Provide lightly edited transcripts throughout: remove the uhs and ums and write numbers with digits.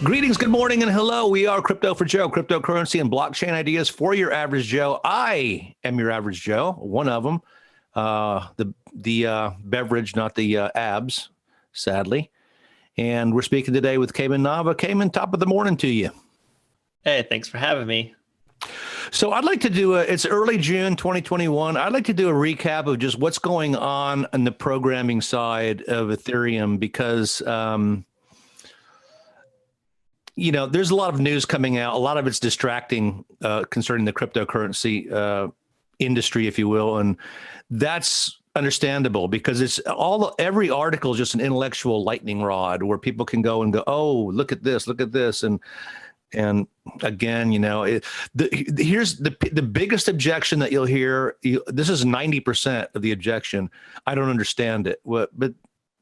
Greetings, good morning, and hello. We are Crypto for Joe, cryptocurrency and blockchain ideas for your average Joe. I am your average Joe, one of them. The beverage, not the abs, sadly. And we're speaking today with Cayman Nava. Cayman, top of the morning to you. Hey, thanks for having me. So I'd like to do it's early June 2021. I'd like to do a recap of just what's going on the programming side of Ethereum because, there's a lot of news coming out. A lot of it's distracting concerning the cryptocurrency industry, if you will. And that's understandable because every article is just an intellectual lightning rod where people can go and go, oh, look at this. And again, here's the biggest objection that you'll hear. This is 90% of the objection. I don't understand it. But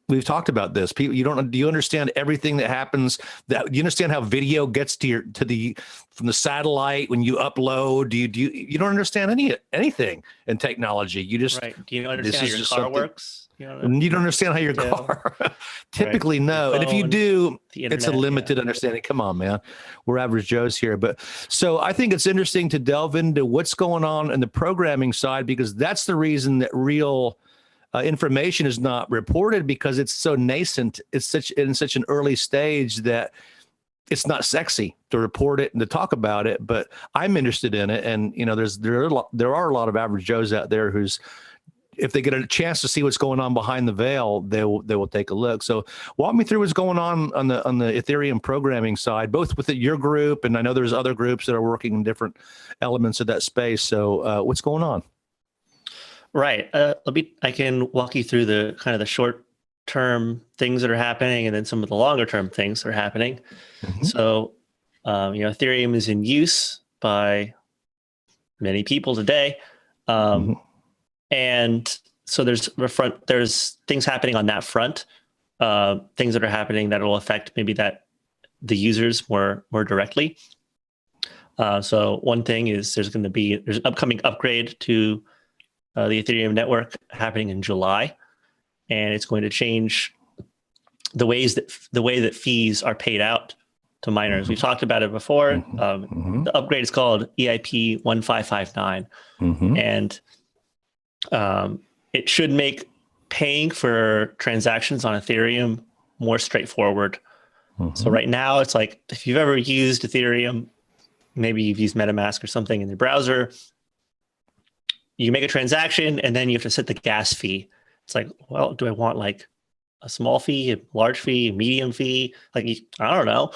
we've talked about this. People, do you understand everything that happens? Do you understand how video gets from the satellite when you upload? You don't understand anything in technology. You just right. Do you understand how your car works? You don't understand how your car typically right. No. And if you do, it's a limited understanding. Come on, man. We're average Joes here. But so I think it's interesting to delve into what's going on in the programming side, because that's the reason that real information is not reported, because it's so nascent. It's in such an early stage that it's not sexy to report it and to talk about it. But I'm interested in it. And, there are a lot of average Joes out there who's, if they get a chance to see what's going on behind the veil, they will take a look. So walk me through what's going on the Ethereum programming side, both with your group, and I know there's other groups that are working in different elements of that space. So what's going on? Right. I can walk you through the kind of the short-term things that are happening, and then some of the longer-term things that are happening. Mm-hmm. So, Ethereum is in use by many people today. Mm-hmm. And so there's things happening on that front, things that are happening that will affect maybe the users more directly. So one thing is there's an upcoming upgrade to the Ethereum network happening in July, and it's going to change the way that fees are paid out to miners. We've talked about it before. The upgrade is called EIP 1559, and it should make paying for transactions on Ethereum more straightforward. So right now, it's like, if you've ever used Ethereum, maybe you've used MetaMask or something in your browser, you make a transaction and then you have to set the gas fee. It's like, well, do I want like a small fee, a large fee, a medium fee? Like, I don't know.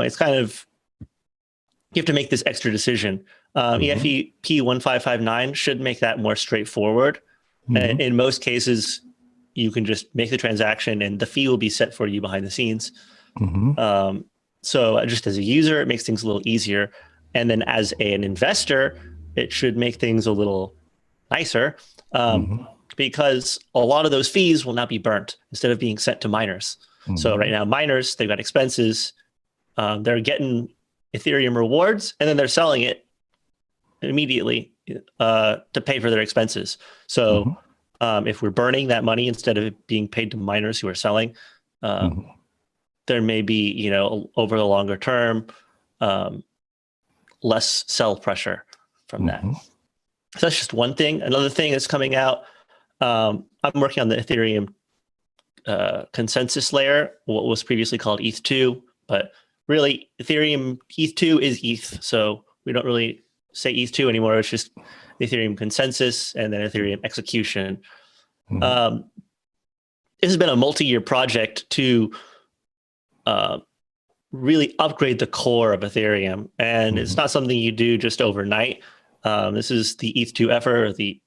It's kind of, you have to make this extra decision. EIP 1559 should make that more straightforward. In most cases, you can just make the transaction and the fee will be set for you behind the scenes. So just as a user, it makes things a little easier. And then as an investor, it should make things a little nicer because a lot of those fees will not be burnt instead of being sent to miners. So right now, miners, they've got expenses. They're getting Ethereum rewards, and then they're selling it immediately to pay for their expenses. So if we're burning that money instead of it being paid to miners who are selling, there may be, over the longer term, less sell pressure from that. So that's just one thing. Another thing that's coming out, I'm working on the Ethereum consensus layer, what was previously called ETH2, but really Ethereum ETH2 is ETH. So we don't really say ETH2 anymore. It's just the Ethereum consensus and then Ethereum execution. This has been a multi-year project to really upgrade the core of Ethereum. And it's not something you do just overnight. This is the ETH2 effort, or the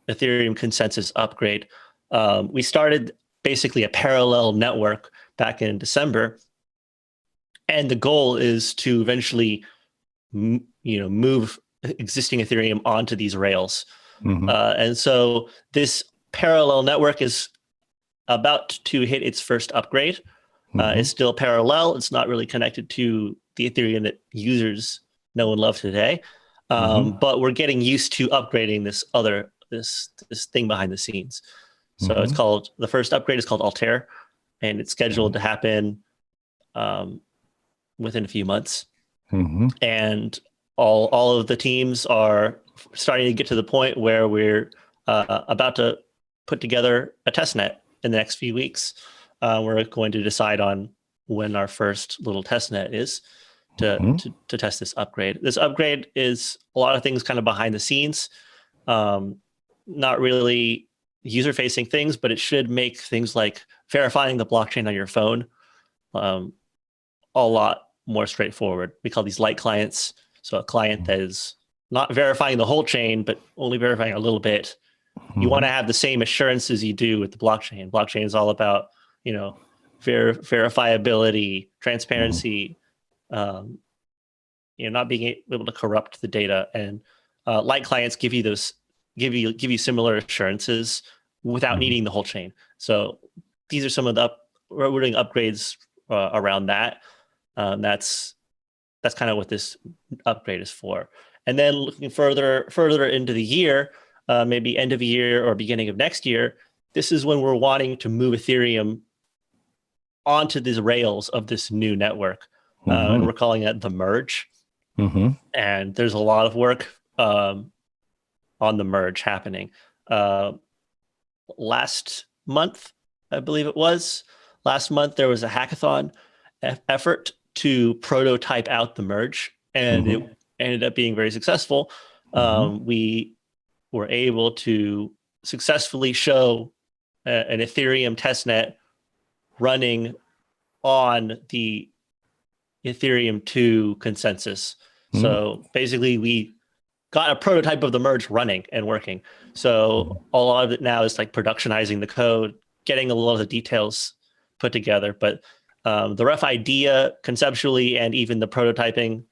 Ethereum consensus upgrade. We started basically a parallel network back in December. And the goal is to eventually, move existing Ethereum onto these rails. And so this parallel network is about to hit its first upgrade. It's still parallel. It's not really connected to the Ethereum that users know and love today. But we're getting used to upgrading this thing behind the scenes. So it's called, the first upgrade is called Altair, and it's scheduled to happen within a few months. And all of the teams are starting to get to the point where we're about to put together a test net in the next few weeks. We're going to decide on when our first little test net is to test this upgrade. This upgrade is a lot of things kind of behind the scenes, not really user-facing things, but it should make things like verifying the blockchain on your phone a lot more straightforward. We call these light clients. So a client that is not verifying the whole chain, but only verifying a little bit. You want to have the same assurances you do with the blockchain. Blockchain is all about, verifiability, transparency, not being able to corrupt the data. And light clients give you similar assurances without needing the whole chain. So these are some of the we're doing upgrades around that. That's kind of what this upgrade is for. And then looking further into the year, maybe end of the year or beginning of next year, this is when we're wanting to move Ethereum onto these rails of this new network. And we're calling it the merge. And there's a lot of work on the merge happening. Last month, I believe it was, there was a hackathon effort to prototype out the merge, and it ended up being very successful. We were able to successfully show an Ethereum testnet running on the Ethereum 2 consensus. So basically we got a prototype of the merge running and working. So a lot of it now is like productionizing the code, getting a lot of the details put together. But the rough idea conceptually and even the prototyping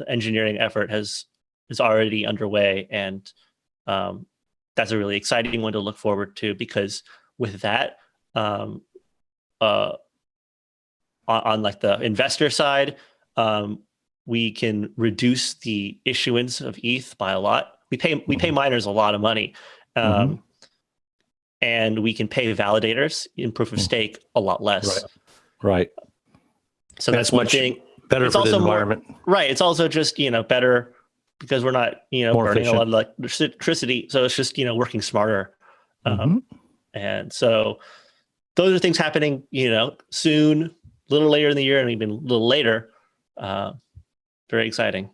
engineering effort is already underway. And that's a really exciting one to look forward to, because with that, on like the investor side, we can reduce the issuance of ETH by a lot. We pay miners a lot of money, and we can pay validators in proof of stake a lot less. Right. So that's one thing. Better for the environment. Right. It's also just better because we're not more burning efficient. a lot of electricity. So it's just working smarter. And so those are things happening soon, a little later in the year, and even a little later. Very exciting.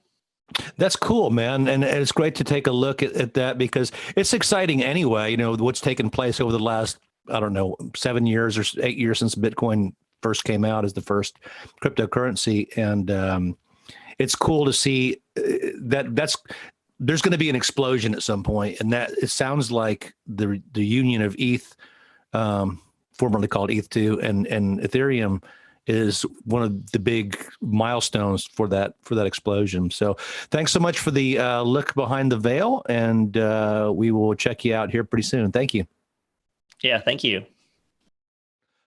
That's cool, man. And it's great to take a look at that, because it's exciting anyway, what's taken place over the last, 7 years or 8 years since Bitcoin first came out as the first cryptocurrency. And it's cool to see there's going to be an explosion at some point. And that it sounds like the union of ETH, formerly called ETH2, and Ethereum is one of the big milestones for that explosion. So thanks so much for the look behind the veil, and we will check you out here pretty soon. Thank you. Yeah, thank you.